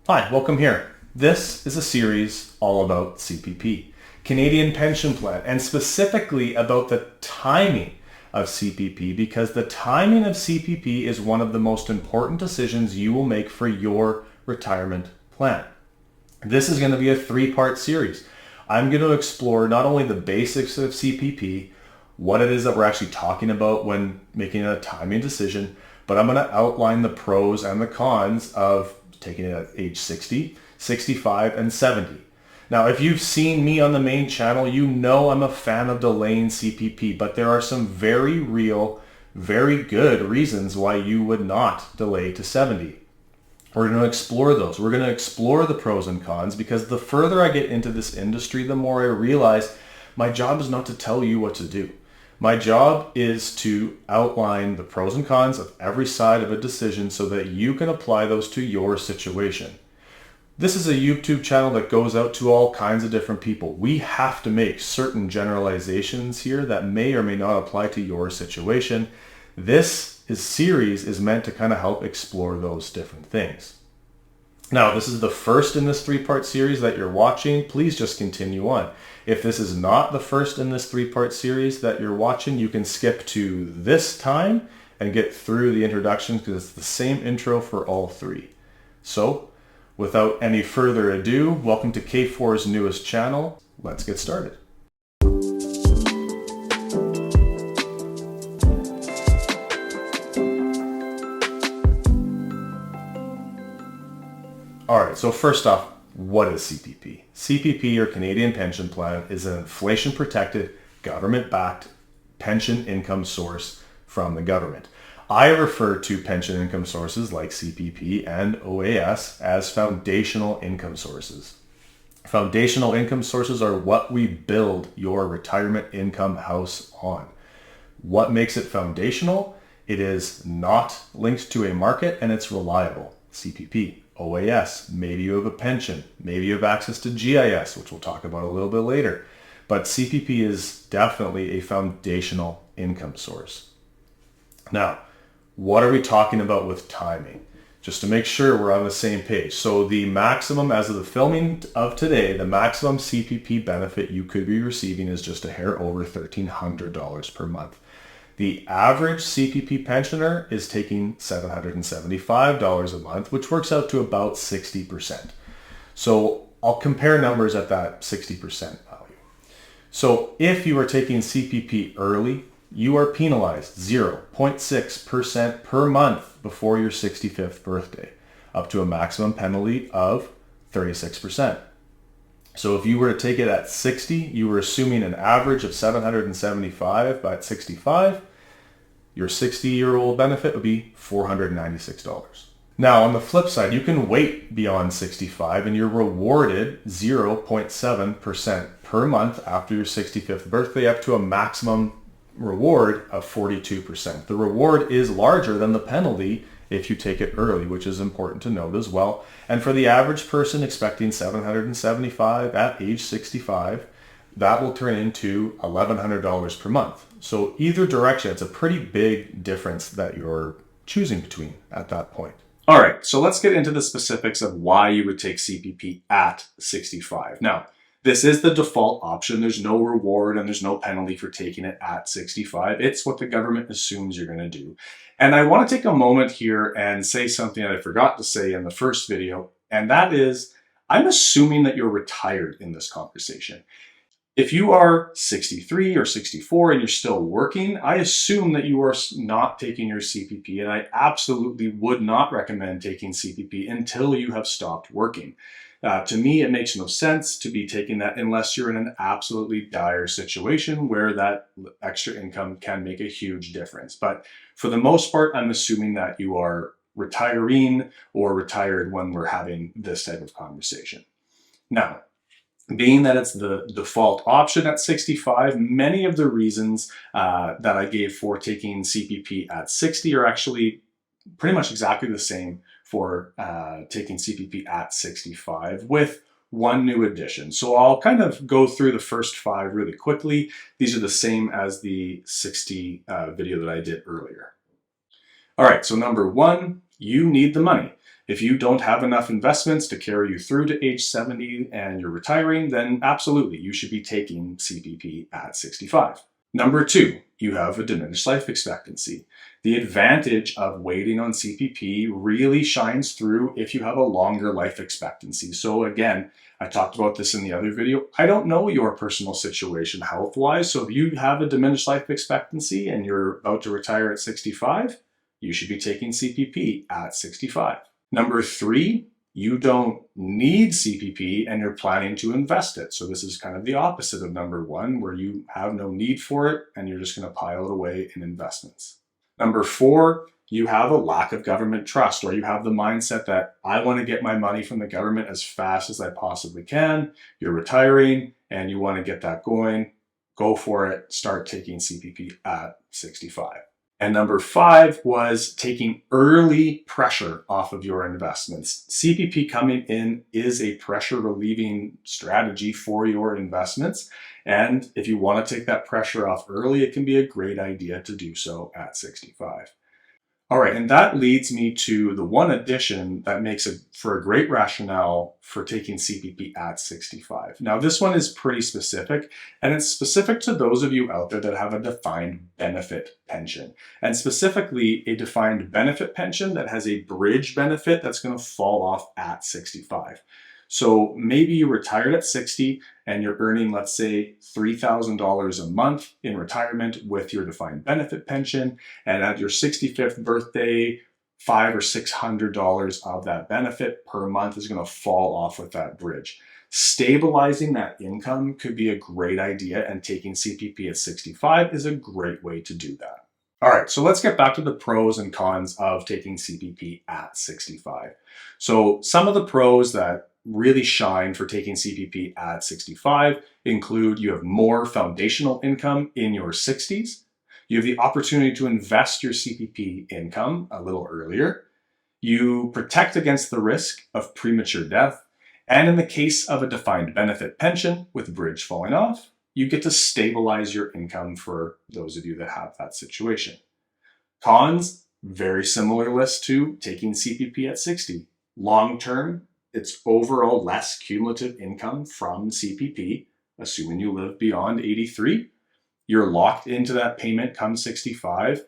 Hi, welcome here. This is a series all about CPP, Canadian Pension Plan, and specifically about the timing of CPP, because the timing of CPP is one of the most important decisions you will make for your retirement plan. This is going to be a three-part series. I'm going to explore not only the basics of CPP, what it is that we're actually talking about when making a timing decision, but I'm going to outline the pros and the cons of taking it at age 60, 65, and 70. Now, if you've seen me on the main channel, you know I'm a fan of delaying CPP, but there are some very real, very good reasons why you would not delay to 70. We're going to explore those. We're going to explore the pros and cons, because the further I get into this industry, the more I realize my job is not to tell you what to do. My job is to outline the pros and cons of every side of a decision so that you can apply those to your situation. This is a YouTube channel that goes out to all kinds of different people. We have to make certain generalizations here that may or may not apply to your situation. This series is meant to kind of help explore those different things. Now, this is the first in this three-part series that you're watching. Please just continue on. If this is not the first in this three-part series that you're watching, you can skip to this time and get through the introductions, because it's the same intro for all three. So, without any further ado, welcome to K4's newest channel. Let's get started. All right, so first off, what is CPP? CPP, or Canadian Pension Plan, is an inflation-protected, government-backed pension income source from the government. I refer to pension income sources like CPP and OAS as foundational income sources. Foundational income sources are what we build your retirement income house on. What makes it foundational? It is not linked to a market, and it's reliable. CPP. OAS, maybe you have a pension, maybe you have access to GIS, which we'll talk about a little bit later. But CPP is definitely a foundational income source. Now, what are we talking about with timing? Just to make sure we're on the same page. So the maximum, as of the filming of today, the maximum CPP benefit you could be receiving is just a hair over $1,300 per month. The average CPP pensioner is taking $775 a month, which works out to about 60%. So I'll compare numbers at that 60% value. So if you are taking CPP early, you are penalized 0.6% per month before your 65th birthday, up to a maximum penalty of 36%. So if you were to take it at 60, you were assuming an average of $775 by 65. Your 60-year-old benefit would be $496. Now, on the flip side, you can wait beyond 65 and you're rewarded 0.7% per month after your 65th birthday, up to a maximum reward of 42%. The reward is larger than the penalty if you take it early, which is important to note as well. And for the average person expecting $775 at age 65, that will turn into $1,100 per month. So either direction, it's a pretty big difference that you're choosing between at that point. All right, so let's get into the specifics of why you would take CPP at 65. Now, this is the default option. There's no reward and there's no penalty for taking it at 65. It's what the government assumes you're going to do. And I want to take a moment here and say something that I forgot to say in the first video, and that is, I'm assuming that you're retired in this conversation. If you are 63 or 64 and you're still working, I assume that you are not taking your CPP, and I absolutely would not recommend taking CPP until you have stopped working. To me, it makes no sense to be taking that unless you're in an absolutely dire situation where that extra income can make a huge difference. But for the most part, I'm assuming that you are retiring or retired when we're having this type of conversation. Now, being that it's the default option at 65, many of the reasons that I gave for taking CPP at 60 are actually pretty much exactly the same for taking CPP at 65, with one new addition. So I'll kind of go through the first 5 really quickly. These are the same as the 60 video that I did earlier. All right, so number 1, you need the money. If you don't have enough investments to carry you through to age 70 and you're retiring, then absolutely, you should be taking CPP at 65. Number 2, you have a diminished life expectancy. The advantage of waiting on CPP really shines through if you have a longer life expectancy. So again, I talked about this in the other video. I don't know your personal situation health-wise, so if you have a diminished life expectancy and you're about to retire at 65, you should be taking CPP at 65. Number 3, you don't need CPP and you're planning to invest it. So this is kind of the opposite of number 1, where you have no need for it and you're just going to pile it away in investments. Number 4, you have a lack of government trust, or you have the mindset that I want to get my money from the government as fast as I possibly can. You're retiring and you want to get that going. Go for it. Start taking CPP at 65. And number 5 was taking early pressure off of your investments. CPP coming in is a pressure relieving strategy for your investments. And if you want to take that pressure off early, it can be a great idea to do so at 65. All right, and that leads me to the one addition that makes it for a great rationale for taking CPP at 65. Now, this one is pretty specific, and it's specific to those of you out there that have a defined benefit pension, and specifically a defined benefit pension that has a bridge benefit that's going to fall off at 65. So maybe you retired at 60 and you're earning, let's say, $3,000 a month in retirement with your defined benefit pension. And at your 65th birthday, $500 or $600 of that benefit per month is going to fall off with that bridge. Stabilizing that income could be a great idea, and taking CPP at 65 is a great way to do that. All right, so let's get back to the pros and cons of taking CPP at 65. So some of the pros that really shine for taking CPP at 65 include you have more foundational income in your 60s. You have the opportunity to invest your CPP income a little earlier. You protect against the risk of premature death. And in the case of a defined benefit pension with bridge falling off, you get to stabilize your income for those of you that have that situation. Cons, very similar list to taking CPP at 60. Long term, it's overall less cumulative income from CPP, assuming you live beyond 83. You're locked into that payment come 65.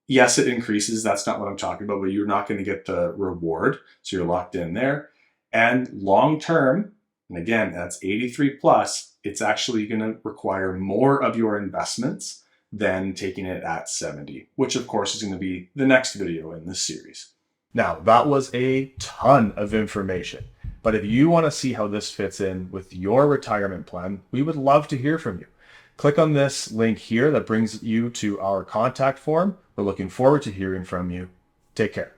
Yes, it increases. That's not what I'm talking about, but you're not going to get the reward. So you're locked in there. And long term, and again, that's 83 plus, it's actually going to require more of your investments than taking it at 70, which of course is going to be the next video in this series. Now, that was a ton of information, but if you want to see how this fits in with your retirement plan, we would love to hear from you. Click on this link here that brings you to our contact form. We're looking forward to hearing from you. Take care.